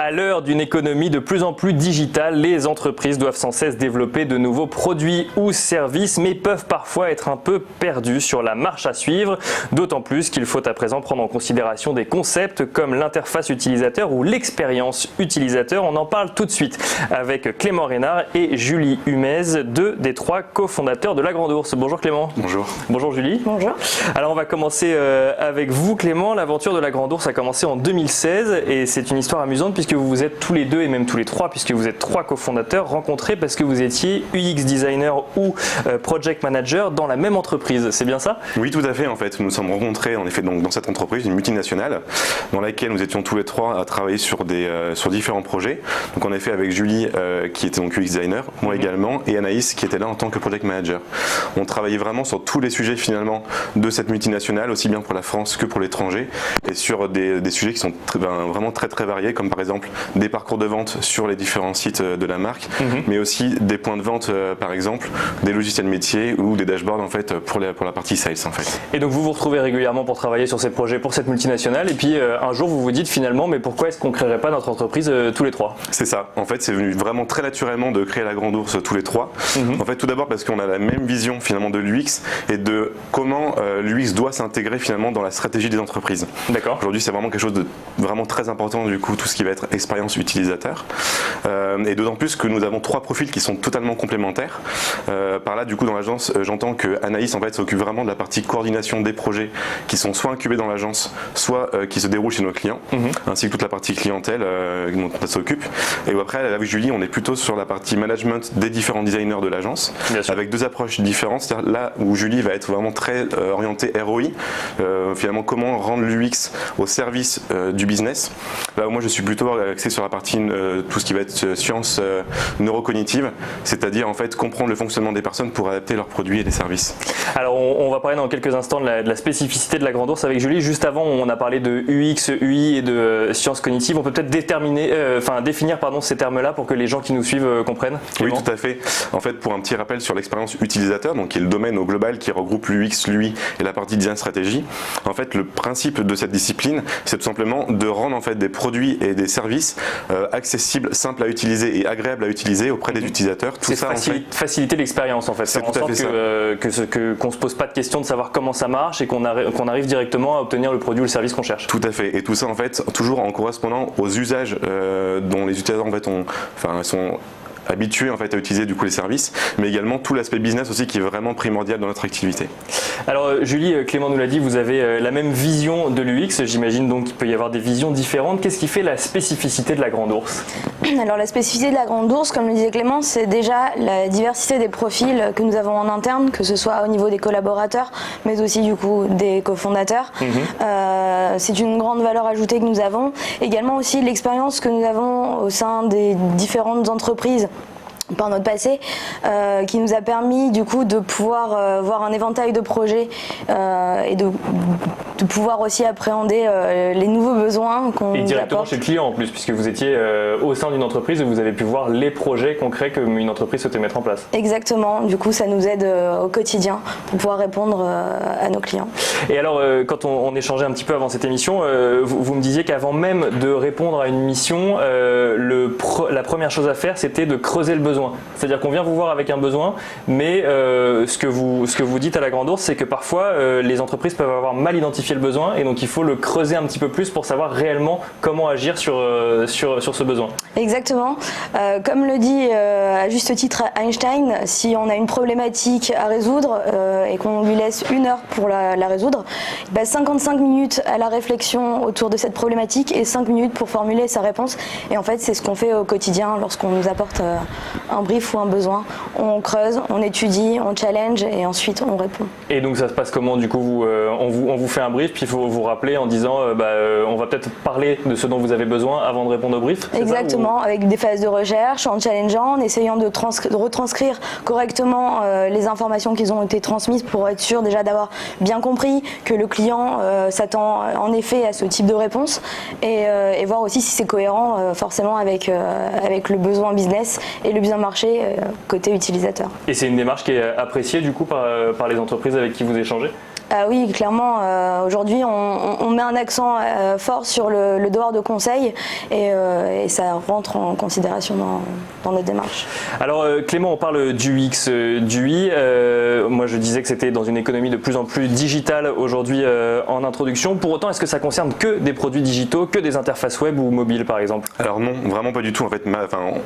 À l'heure d'une économie de plus en plus digitale, les entreprises doivent sans cesse développer de nouveaux produits ou services, mais peuvent parfois être un peu perdues sur la marche à suivre. D'autant plus qu'il faut à présent prendre en considération des concepts comme l'interface utilisateur ou l'expérience utilisateur. On en parle tout de suite avec Clément Reynard et Julie Humez, deux des trois cofondateurs de La Grande Ourse. Bonjour Clément. Bonjour. Bonjour Julie. Bonjour. Alors on va commencer avec vous Clément. L'aventure de La Grande Ourse a commencé en 2016 et c'est une histoire amusante puisque vous vous êtes tous les deux et même tous les trois, puisque vous êtes trois cofondateurs rencontrés parce que vous étiez UX designer ou project manager dans la même entreprise. C'est bien ça? Oui, tout à fait. En fait, nous nous sommes rencontrés en effet donc dans cette entreprise, une multinationale, dans laquelle nous étions tous les trois à travailler sur différents projets. Donc en effet avec Julie qui était donc UX designer, moi également, et Anaïs qui était là en tant que project manager. On travaillait vraiment sur tous les sujets finalement de cette multinationale, aussi bien pour la France que pour l'étranger, et sur des sujets qui sont vraiment très variés, comme par exemple des parcours de vente sur les différents sites de la marque, mais aussi des points de vente par exemple, des logiciels métiers ou des dashboards en fait pour la partie sales en fait. Et donc vous vous retrouvez régulièrement pour travailler sur ces projets pour cette multinationale et puis un jour vous vous dites finalement mais pourquoi est-ce qu'on ne créerait pas notre entreprise tous les trois? C'est ça, en fait c'est venu vraiment très naturellement de créer La Grande Ourse tous les trois. En fait tout d'abord parce qu'on a la même vision finalement de l'UX et de comment l'UX doit s'intégrer finalement dans la stratégie des entreprises. D'accord. Aujourd'hui c'est vraiment quelque chose de vraiment très important du coup, tout ce qui va être expérience utilisateur. Et d'autant plus que nous avons trois profils qui sont totalement complémentaires. Par là du coup dans l'agence j'entends que Anaïs en fait s'occupe vraiment de la partie coordination des projets qui sont soit incubés dans l'agence, soit qui se déroulent chez nos clients, ainsi que toute la partie clientèle dont on s'occupe. Et après avec Julie on est plutôt sur la partie management des différents designers de l'agence, avec deux approches différentes. C'est-à-dire là où Julie va être vraiment très orientée ROI, finalement comment rendre l'UX au service du business. Là où moi je suis plutôt axé sur la partie tout ce qui va être sciences neurocognitive, c'est-à-dire en fait comprendre le fonctionnement des personnes pour adapter leurs produits et les services. Alors on va parler dans quelques instants de la spécificité de La Grande Ourse avec Julie. Juste avant on a parlé de UX, UI et de sciences cognitives. On peut peut-être définir ces termes-là pour que les gens qui nous suivent comprennent. Oui, tout à fait. En fait, pour un petit rappel sur l'expérience utilisateur, donc qui est le domaine au global qui regroupe l'UX, l'UI et la partie design stratégie. En fait, le principe de cette discipline, c'est tout simplement de rendre en fait des produits et des services accessibles, simples à utiliser et agréables à utiliser auprès des utilisateurs. Tout ça, faciliter l'expérience en fait. C'est tout à fait ça. Qu'on se pose pas de questions de savoir comment ça marche et qu'on arrive directement à obtenir le produit ou le service qu'on cherche. Tout à fait. Et tout ça en fait toujours en correspondant aux usages dont les utilisateurs en fait sont habitués en fait à utiliser du coup les services, mais également tout l'aspect business aussi qui est vraiment primordial dans notre activité. Alors Julie, Clément nous l'a dit, vous avez la même vision de l'UX, j'imagine donc qu'il peut y avoir des visions différentes. Qu'est-ce qui fait la spécificité de La Grande Ourse? Alors la spécificité de La Grande Ourse, comme le disait Clément, c'est déjà la diversité des profils que nous avons en interne, que ce soit au niveau des collaborateurs, mais aussi du coup des cofondateurs. C'est une grande valeur ajoutée que nous avons. Également aussi l'expérience que nous avons au sein des différentes entreprises par notre passé, qui nous a permis du coup de pouvoir voir un éventail de projets et de pouvoir aussi appréhender les nouveaux besoins qu'on nous apporte. Et directement chez le client en plus, puisque vous étiez au sein d'une entreprise et vous avez pu voir les projets concrets qu'une entreprise souhaitait mettre en place. Exactement, du coup ça nous aide au quotidien pour pouvoir répondre à nos clients. Et alors quand on échangeait un petit peu avant cette émission, vous me disiez qu'avant même de répondre à une mission, la première chose à faire c'était de creuser le besoin. C'est-à-dire qu'on vient vous voir avec un besoin, mais ce que vous dites à La Grande Ourse, c'est que parfois les entreprises peuvent avoir mal identifié le besoin et donc il faut le creuser un petit peu plus pour savoir réellement comment agir sur ce besoin. Exactement. Comme le dit à juste titre Einstein, si on a une problématique à résoudre et qu'on lui laisse 1 heure pour la résoudre, 55 minutes à la réflexion autour de cette problématique et 5 minutes pour formuler sa réponse. Et en fait, c'est ce qu'on fait au quotidien lorsqu'on nous apporte un brief ou un besoin. On creuse, on étudie, on challenge et ensuite on répond. Et donc ça se passe comment du coup on vous fait un brief puis il faut vous rappeler en disant on va peut-être parler de ce dont vous avez besoin avant de répondre au brief? Exactement, avec des phases de recherche, en challengeant, en essayant de retranscrire correctement les informations qui ont été transmises pour être sûr déjà d'avoir bien compris que le client s'attend en effet à ce type de réponse et voir aussi si c'est cohérent forcément avec le besoin business et le besoin marché côté utilisateur. Et c'est une démarche qui est appréciée du coup par les entreprises avec qui vous échangez? Ah oui, clairement. Aujourd'hui, on met un accent fort sur le devoir de conseil et ça rentre en considération dans notre démarche. Alors Clément, on parle d'UX, d'UI. Moi, je disais que c'était dans une économie de plus en plus digitale aujourd'hui en introduction. Pour autant, est-ce que ça concerne que des produits digitaux, que des interfaces web ou mobiles, par exemple? Alors non, vraiment pas du tout. En fait,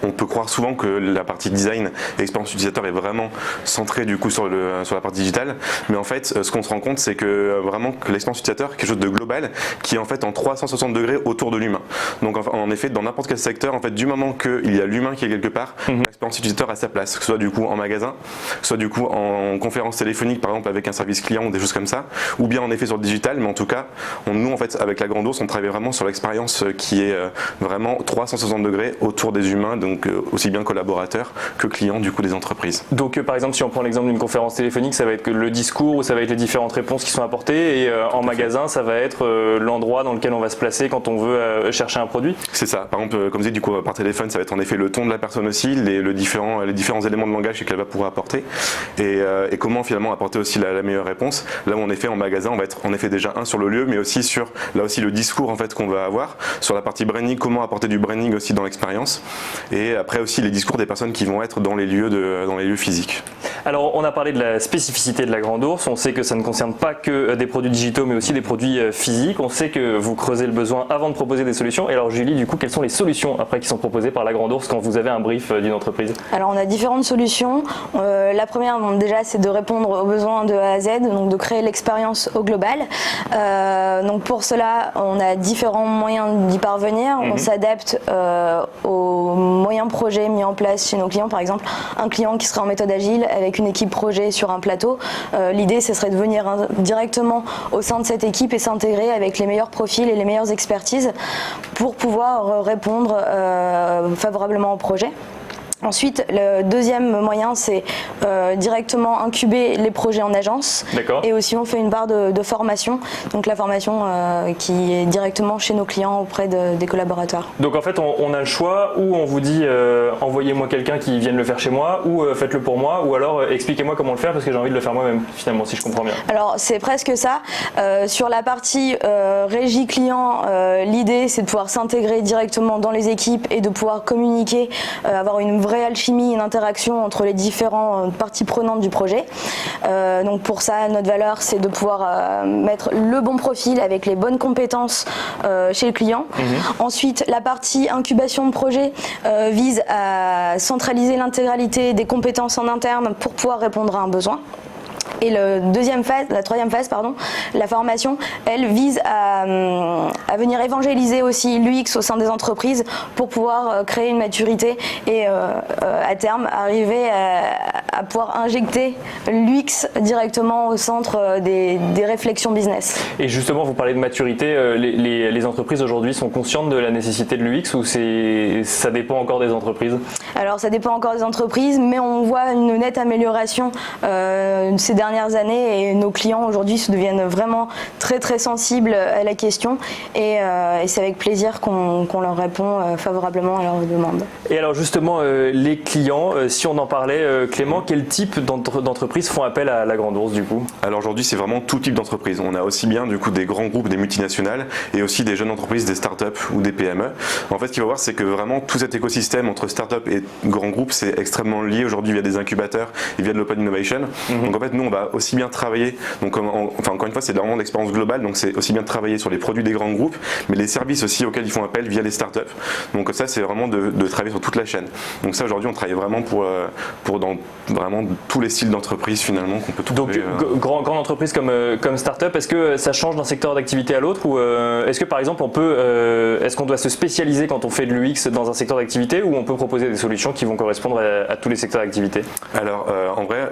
on peut croire souvent que la partie design et expérience utilisateur est vraiment centrée du coup sur la partie digitale, mais en fait, ce qu'on se rend compte, c'est que vraiment que l'expérience utilisateur est quelque chose de global qui est en fait en 360 degrés autour de l'humain. Donc en effet, dans n'importe quel secteur, en fait, du moment qu'il y a l'humain qui est quelque part, l'expérience utilisateur a sa place, que ce soit du coup en magasin, que ce soit du coup en conférence téléphonique par exemple avec un service client ou des choses comme ça, ou bien en effet sur le digital, mais en tout cas, nous en fait avec la Grande Ourse, on travaille vraiment sur l'expérience qui est vraiment 360 degrés autour des humains, donc aussi bien collaborateurs que clients du coup des entreprises. Donc par exemple, si on prend l'exemple d'une conférence téléphonique, ça va être le discours ou ça va être les différentes réponses qui sont apportées, et en magasin, ça va être l'endroit dans lequel on va se placer quand on veut chercher un produit. C'est ça. Par exemple, comme je disais, du coup par téléphone, ça va être en effet le ton de la personne aussi, les différents éléments de langage qu'elle va pouvoir apporter, et comment finalement apporter aussi la meilleure réponse. Là où en effet en magasin, on va être en effet déjà sur le lieu, mais aussi sur là aussi le discours en fait qu'on va avoir sur la partie branding, comment apporter du branding aussi dans l'expérience, et après aussi les discours des personnes qui vont être dans les lieux physiques. Alors on a parlé de la spécificité de la Grande Ourse, on sait que ça ne concerne pas que des produits digitaux mais aussi des produits physiques, on sait que vous creusez le besoin avant de proposer des solutions. Et alors Julie, du coup, quelles sont les solutions après qui sont proposées par la Grande Ourse quand vous avez un brief d'une entreprise? Alors on a différentes solutions. La première déjà c'est de répondre aux besoins de A à Z, donc de créer l'expérience au global. Donc pour cela on a différents moyens d'y parvenir. On s'adapte aux moyens projets mis en place chez nos clients. Par exemple, un client qui serait en méthode agile avec une équipe projet sur un plateau, l'idée ce serait de venir directement au sein de cette équipe et s'intégrer avec les meilleurs profils et les meilleures expertises pour pouvoir répondre favorablement au projet. Ensuite, le deuxième moyen, c'est directement incuber les projets en agence. Et aussi, on fait une barre de formation. Donc la formation qui est directement chez nos clients auprès des collaborateurs. Donc en fait, on a le choix, ou on vous dit envoyez-moi quelqu'un qui vienne le faire chez moi, ou faites-le pour moi, ou alors expliquez-moi comment le faire parce que j'ai envie de le faire moi-même, finalement, si je comprends bien. Alors c'est presque ça. Sur la partie régie client, l'idée c'est de pouvoir s'intégrer directement dans les équipes et de pouvoir communiquer, avoir une vraie alchimie, une interaction entre les différentes parties prenantes du projet. Donc pour ça, notre valeur, c'est de pouvoir mettre le bon profil avec les bonnes compétences chez le client. Ensuite, la partie incubation de projet vise à centraliser l'intégralité des compétences en interne pour pouvoir répondre à un besoin. Et la troisième phase, la formation, elle vise à venir évangéliser aussi l'UX au sein des entreprises pour pouvoir créer une maturité et à terme arriver à pouvoir injecter l'UX directement au centre des réflexions business. Et justement, vous parlez de maturité, les entreprises aujourd'hui sont conscientes de la nécessité de l'UX ou ça dépend encore des entreprises? Alors ça dépend encore des entreprises, mais on voit une nette amélioration ces dernières années et nos clients aujourd'hui se deviennent vraiment très très sensibles à la question et c'est avec plaisir qu'on leur répond favorablement à leurs demandes. Et alors justement les clients, si on en parlait Clément, quel type d'entreprises font appel à la Grande Ourse du coup? Alors aujourd'hui c'est vraiment tout type d'entreprise. On a aussi bien du coup des grands groupes, des multinationales et aussi des jeunes entreprises, des startups ou des PME. En fait ce qu'il faut voir c'est que vraiment tout cet écosystème entre startups et grands groupes c'est extrêmement lié aujourd'hui via des incubateurs et via de l'open innovation. Donc en fait nous on va aussi bien travailler, donc encore une fois c'est vraiment l'expérience globale, donc c'est aussi bien travailler sur les produits des grands groupes mais les services aussi auxquels ils font appel via les startups. Donc ça c'est vraiment de travailler sur toute la chaîne. Donc ça aujourd'hui on travaille vraiment pour dans vraiment tous les styles d'entreprise finalement qu'on peut trouver. Donc grande entreprise comme startup, est-ce que ça change d'un secteur d'activité à l'autre ou est-ce que par exemple est-ce qu'on doit se spécialiser quand on fait de l'UX dans un secteur d'activité ou on peut proposer des solutions qui vont correspondre à tous les secteurs d'activité? Alors en vrai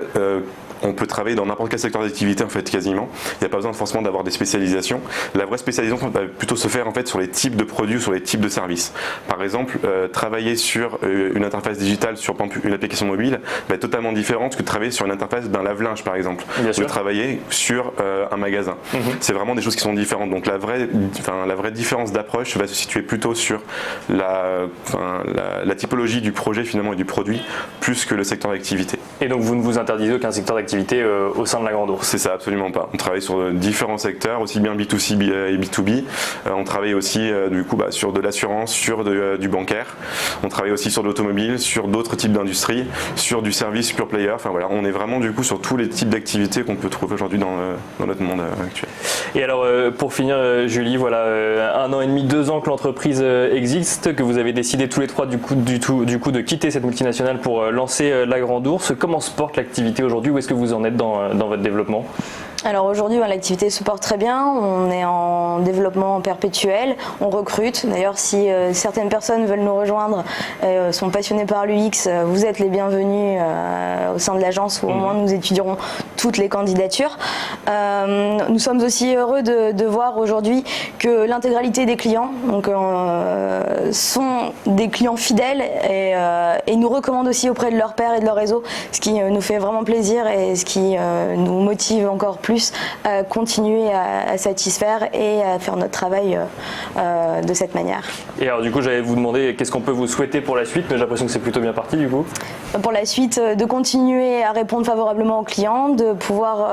on peut travailler dans n'importe quel secteur d'activité en fait quasiment. Il n'y a pas besoin forcément d'avoir des spécialisations. La vraie spécialisation va plutôt se faire en fait sur les types de produits ou sur les types de services. Par exemple, travailler sur une interface digitale sur une application mobile va être totalement différente que de travailler sur une interface d'un lave-linge par exemple. Ou de travailler sur un magasin. C'est vraiment des choses qui sont différentes. Donc la vraie différence d'approche va se situer plutôt sur la typologie du projet finalement et du produit plus que le secteur d'activité. Et donc vous ne vous interdisez aucun secteur d'activité au sein de la Grande Ourse? C'est ça, absolument pas. On travaille sur différents secteurs, aussi bien B2C et B2B. On travaille aussi du coup sur de l'assurance, sur du bancaire. On travaille aussi sur de l'automobile, sur d'autres types d'industries, sur du service pure player. Enfin voilà, on est vraiment du coup sur tous les types d'activités qu'on peut trouver aujourd'hui dans notre monde actuel. Et alors pour finir, Julie, voilà 1 an et demi, 2 ans que l'entreprise existe, que vous avez décidé tous les trois du coup de quitter cette multinationale pour lancer la Grande Ourse. Comment se porte l'activité aujourd'hui? Où est-ce que vous en êtes dans votre développement? Alors aujourd'hui, l'activité se porte très bien, on est en développement perpétuel, on recrute. D'ailleurs, si certaines personnes veulent nous rejoindre, sont passionnées par l'UX, vous êtes les bienvenus au sein de l'agence, où au moins nous étudierons toutes les candidatures. Nous sommes aussi heureux de voir aujourd'hui que l'intégralité des clients sont des clients fidèles et nous recommandent aussi auprès de leurs pairs et de leur réseau, ce qui nous fait vraiment plaisir et ce qui nous motive encore plus à continuer à satisfaire et à faire notre travail de cette manière. Et alors du coup, j'allais vous demander qu'est-ce qu'on peut vous souhaiter pour la suite, mais j'ai l'impression que c'est plutôt bien parti du coup. Pour la suite, de continuer à répondre favorablement aux clients, de pouvoir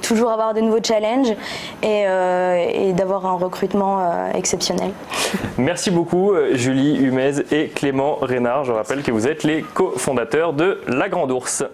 toujours avoir de nouveaux challenges et d'avoir un recrutement exceptionnel. Merci beaucoup Julie Humez et Clément Reynard. Je rappelle que vous êtes les cofondateurs de La Grande Ourse.